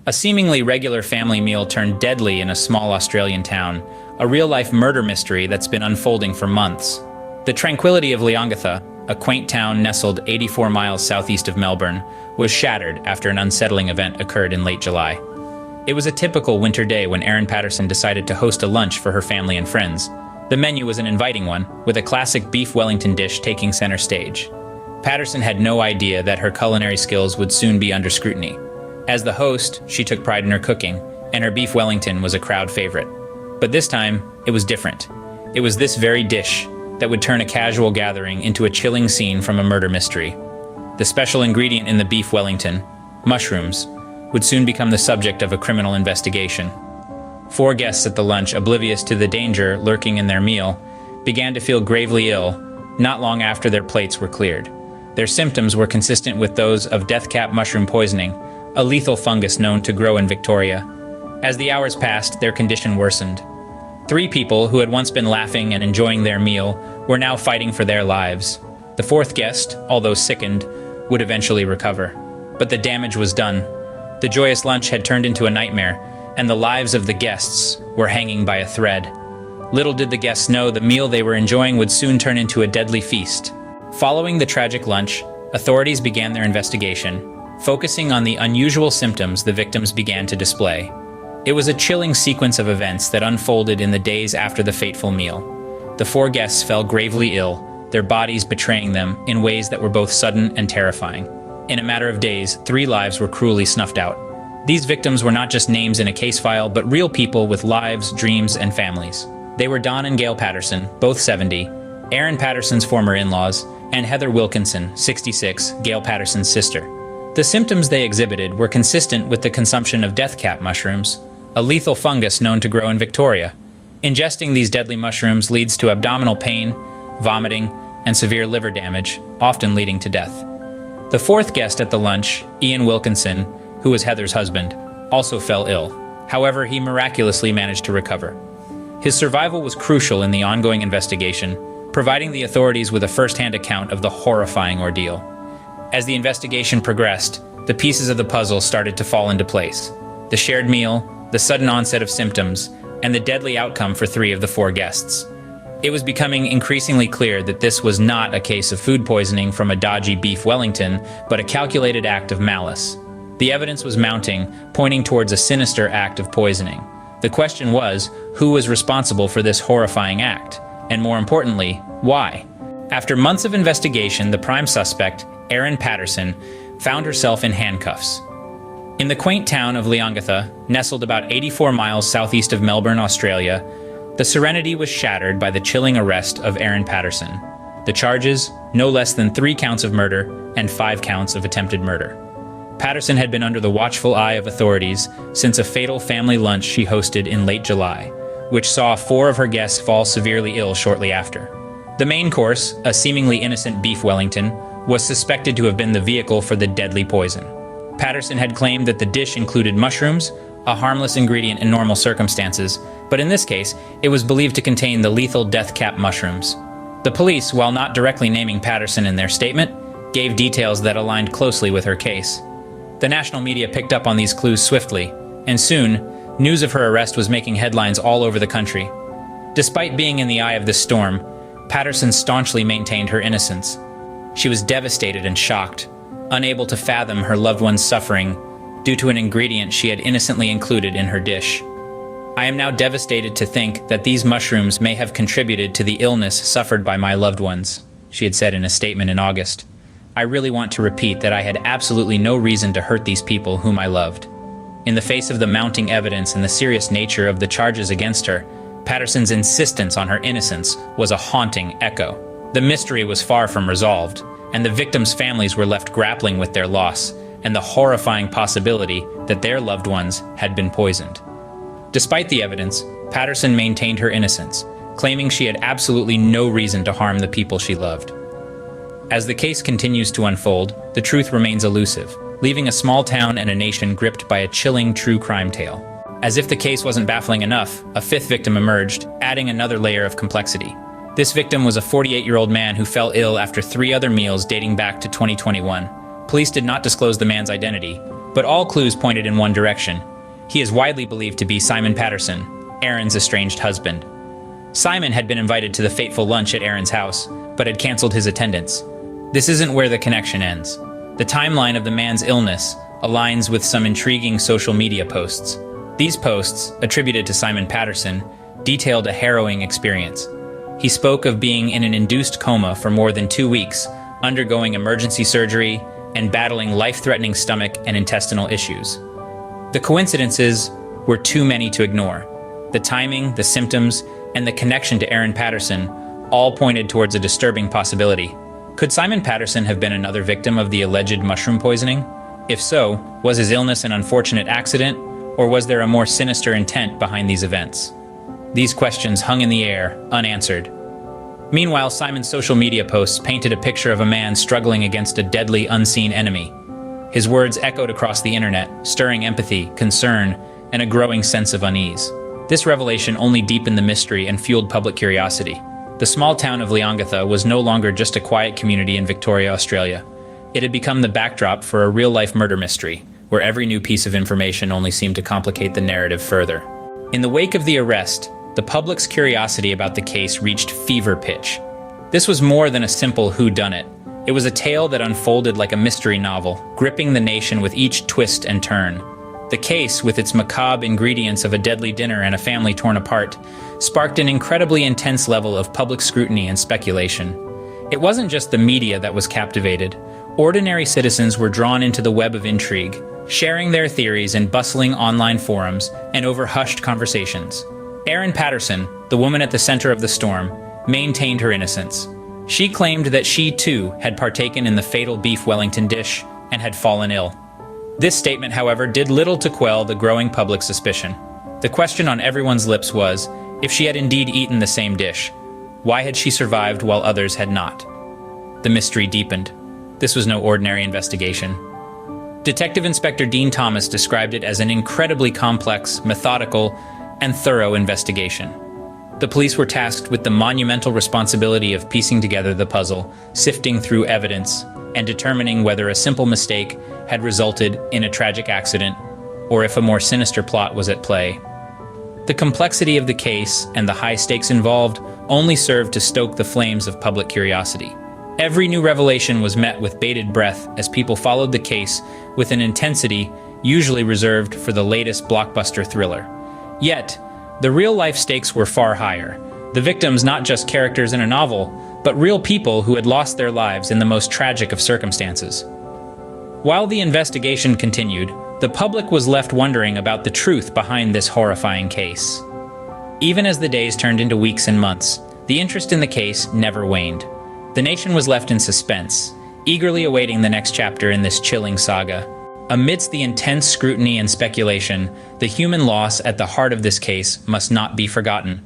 A seemingly regular family meal turned deadly in a small Australian town, a real-life murder mystery that's been unfolding for months. The tranquility of Leongatha, a quaint town nestled 84 miles southeast of Melbourne, was shattered after an unsettling event occurred in late July. It was a typical winter day when Erin Patterson decided to host a lunch for her family and friends. The menu was an inviting one, with a classic beef Wellington dish taking center stage. Patterson had no idea that her culinary skills would soon be under scrutiny. As the host, she took pride in her cooking, and her beef Wellington was a crowd favorite. But this time, it was different. It was this very dish that would turn a casual gathering into a chilling scene from a murder mystery. The special ingredient in the beef Wellington, mushrooms, would soon become the subject of a criminal investigation. 4 guests at the lunch, oblivious to the danger lurking in their meal, began to feel gravely ill not long after their plates were cleared. Their symptoms were consistent with those of death-cap mushroom poisoning, a lethal fungus known to grow in Victoria. As the hours passed, their condition worsened. 3 people who had once been laughing and enjoying their meal were now fighting for their lives. The 4th guest, although sickened, would eventually recover. But the damage was done. The joyous lunch had turned into a nightmare, and the lives of the guests were hanging by a thread. Little did the guests know the meal they were enjoying would soon turn into a deadly feast. Following the tragic lunch, authorities began their investigation, focusing on the unusual symptoms the victims began to display. It was a chilling sequence of events that unfolded in the days after the fateful meal. The 4 guests fell gravely ill, their bodies betraying them in ways that were both sudden and terrifying. In a matter of days, 3 lives were cruelly snuffed out. These victims were not just names in a case file, but real people with lives, dreams, and families. They were Don and Gail Patterson, both 70, Erin Patterson's former in-laws, and Heather Wilkinson, 66, Gail Patterson's sister. The symptoms they exhibited were consistent with the consumption of death-cap mushrooms, a lethal fungus known to grow in Victoria. Ingesting these deadly mushrooms leads to abdominal pain, vomiting, and severe liver damage, often leading to death. The 4th guest at the lunch, Ian Wilkinson, who was Heather's husband, also fell ill. However, he miraculously managed to recover. His survival was crucial in the ongoing investigation, providing the authorities with a first-hand account of the horrifying ordeal. As the investigation progressed, the pieces of the puzzle started to fall into place. The shared meal, the sudden onset of symptoms, and the deadly outcome for 3 of the 4 guests. It was becoming increasingly clear that this was not a case of food poisoning from a dodgy beef Wellington, but a calculated act of malice. The evidence was mounting, pointing towards a sinister act of poisoning. The question was, who was responsible for this horrifying act? And more importantly, why? After months of investigation, the prime suspect, Erin Patterson, found herself in handcuffs. In the quaint town of Leongatha, nestled about 84 miles southeast of Melbourne, Australia, the serenity was shattered by the chilling arrest of Erin Patterson. The charges, no less than 3 counts of murder and 5 counts of attempted murder. Patterson had been under the watchful eye of authorities since a fatal family lunch she hosted in late July, which saw 4 of her guests fall severely ill shortly after. The main course, a seemingly innocent beef Wellington, was suspected to have been the vehicle for the deadly poison. Patterson had claimed that the dish included mushrooms, a harmless ingredient in normal circumstances, but in this case, it was believed to contain the lethal death-cap mushrooms. The police, while not directly naming Patterson in their statement, gave details that aligned closely with her case. The national media picked up on these clues swiftly, and soon, news of her arrest was making headlines all over the country. Despite being in the eye of this storm, Patterson staunchly maintained her innocence. She was devastated and shocked, unable to fathom her loved one's suffering due to an ingredient she had innocently included in her dish. I am now devastated to think that these mushrooms may have contributed to the illness suffered by my loved ones, she had said in a statement in August. I really want to repeat that I had absolutely no reason to hurt these people whom I loved. In the face of the mounting evidence and the serious nature of the charges against her, Patterson's insistence on her innocence was a haunting echo. The mystery was far from resolved, and the victims' families were left grappling with their loss and the horrifying possibility that their loved ones had been poisoned. Despite the evidence, Patterson maintained her innocence, claiming she had absolutely no reason to harm the people she loved. As the case continues to unfold, the truth remains elusive, leaving a small town and a nation gripped by a chilling true crime tale. As if the case wasn't baffling enough, a 5th victim emerged, adding another layer of complexity. This victim was a 48-year-old man who fell ill after 3 other meals dating back to 2021. Police did not disclose the man's identity, but all clues pointed in one direction. He is widely believed to be Simon Patterson, Erin's estranged husband. Simon had been invited to the fateful lunch at Erin's house, but had canceled his attendance. This isn't where the connection ends. The timeline of the man's illness aligns with some intriguing social media posts. These posts, attributed to Simon Patterson, detailed a harrowing experience. He spoke of being in an induced coma for more than 2 weeks, undergoing emergency surgery, and battling life-threatening stomach and intestinal issues. The coincidences were too many to ignore. The timing, the symptoms, and the connection to Erin Patterson all pointed towards a disturbing possibility. Could Simon Patterson have been another victim of the alleged mushroom poisoning? If so, was his illness an unfortunate accident, or was there a more sinister intent behind these events? These questions hung in the air, unanswered. Meanwhile, Simon's social media posts painted a picture of a man struggling against a deadly, unseen enemy. His words echoed across the internet, stirring empathy, concern, and a growing sense of unease. This revelation only deepened the mystery and fueled public curiosity. The small town of Leongatha was no longer just a quiet community in Victoria, Australia. It had become the backdrop for a real-life murder mystery, where every new piece of information only seemed to complicate the narrative further. In the wake of the arrest, the public's curiosity about the case reached fever pitch. This was more than a simple whodunit. It was a tale that unfolded like a mystery novel, gripping the nation with each twist and turn. The case, with its macabre ingredients of a deadly dinner and a family torn apart, sparked an incredibly intense level of public scrutiny and speculation. It wasn't just the media that was captivated. Ordinary citizens were drawn into the web of intrigue, sharing their theories in bustling online forums and over hushed conversations. Erin Patterson, the woman at the center of the storm, maintained her innocence. She claimed that she, too, had partaken in the fatal beef Wellington dish and had fallen ill. This statement, however, did little to quell the growing public suspicion. The question on everyone's lips was, if she had indeed eaten the same dish, why had she survived while others had not? The mystery deepened. This was no ordinary investigation. Detective Inspector Dean Thomas described it as an incredibly complex, methodical, and thorough investigation. The police were tasked with the monumental responsibility of piecing together the puzzle, sifting through evidence, and determining whether a simple mistake had resulted in a tragic accident, or if a more sinister plot was at play. The complexity of the case and the high stakes involved only served to stoke the flames of public curiosity. Every new revelation was met with bated breath as people followed the case with an intensity usually reserved for the latest blockbuster thriller. Yet, the real-life stakes were far higher. The victims not just characters in a novel, but real people who had lost their lives in the most tragic of circumstances. While the investigation continued, the public was left wondering about the truth behind this horrifying case. Even as the days turned into weeks and months, the interest in the case never waned. The nation was left in suspense, eagerly awaiting the next chapter in this chilling saga. Amidst the intense scrutiny and speculation, the human loss at the heart of this case must not be forgotten.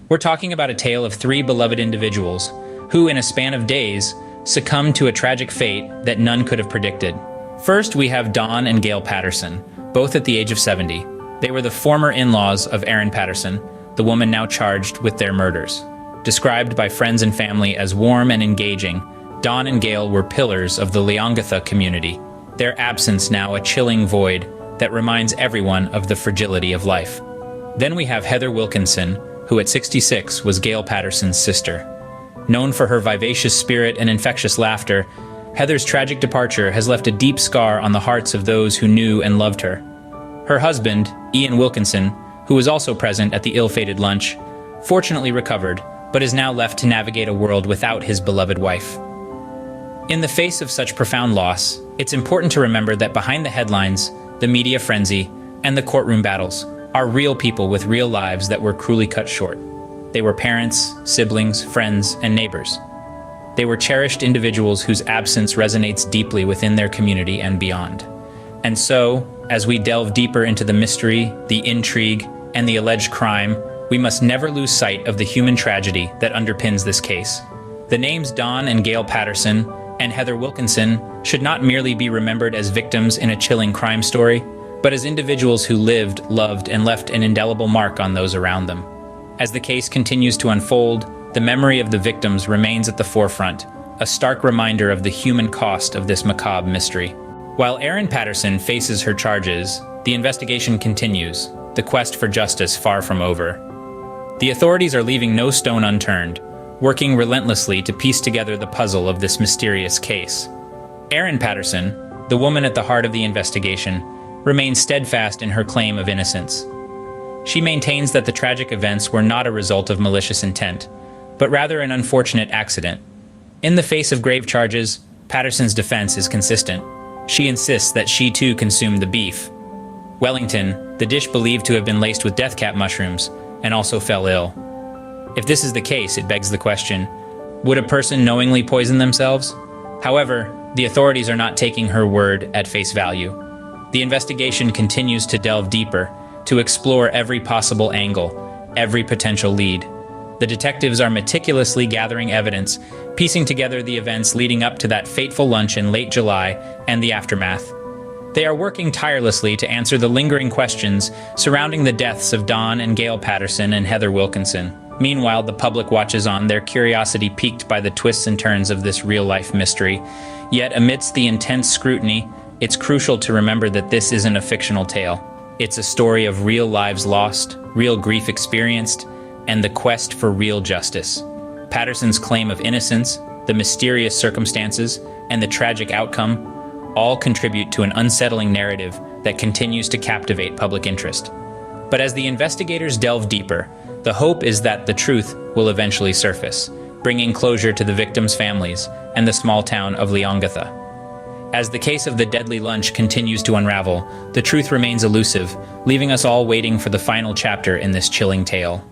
We're talking about a tale of 3 beloved individuals who, in a span of days, succumbed to a tragic fate that none could have predicted. First, we have Don and Gail Patterson, both at the age of 70. They were the former in-laws of Erin Patterson, the woman now charged with their murders. Described by friends and family as warm and engaging, Don and Gail were pillars of the Leongatha community, their absence now a chilling void that reminds everyone of the fragility of life. Then we have Heather Wilkinson, who at 66 was Gail Patterson's sister. Known for her vivacious spirit and infectious laughter, Heather's tragic departure has left a deep scar on the hearts of those who knew and loved her. Her husband, Ian Wilkinson, who was also present at the ill-fated lunch, fortunately recovered, but is now left to navigate a world without his beloved wife. In the face of such profound loss, it's important to remember that behind the headlines, the media frenzy, and the courtroom battles are real people with real lives that were cruelly cut short. They were parents, siblings, friends, and neighbors. They were cherished individuals whose absence resonates deeply within their community and beyond. And so, as we delve deeper into the mystery, the intrigue, and the alleged crime, we must never lose sight of the human tragedy that underpins this case. The names Don and Gail Patterson and Heather Wilkinson should not merely be remembered as victims in a chilling crime story, but as individuals who lived, loved, and left an indelible mark on those around them. As the case continues to unfold, the memory of the victims remains at the forefront, a stark reminder of the human cost of this macabre mystery. While Erin Patterson faces her charges, the investigation continues, the quest for justice far from over. The authorities are leaving no stone unturned, working relentlessly to piece together the puzzle of this mysterious case. Erin Patterson, the woman at the heart of the investigation, remains steadfast in her claim of innocence. She maintains that the tragic events were not a result of malicious intent, but rather an unfortunate accident. In the face of grave charges, Patterson's defense is consistent. She insists that she too consumed the beef. Wellington, the dish believed to have been laced with death cap mushrooms, and also fell ill. If this is the case, it begs the question, would a person knowingly poison themselves? However, the authorities are not taking her word at face value. The investigation continues to delve deeper, to explore every possible angle, every potential lead. The detectives are meticulously gathering evidence, piecing together the events leading up to that fateful lunch in late July and the aftermath. They are working tirelessly to answer the lingering questions surrounding the deaths of Don and Gail Patterson and Heather Wilkinson. Meanwhile, the public watches on, their curiosity piqued by the twists and turns of this real-life mystery. Yet, amidst the intense scrutiny, it's crucial to remember that this isn't a fictional tale. It's a story of real lives lost, real grief experienced, and the quest for real justice. Patterson's claim of innocence, the mysterious circumstances, and the tragic outcome all contribute to an unsettling narrative that continues to captivate public interest. But as the investigators delve deeper, the hope is that the truth will eventually surface, bringing closure to the victims' families and the small town of Leongatha. As the case of the deadly lunch continues to unravel, the truth remains elusive, leaving us all waiting for the final chapter in this chilling tale.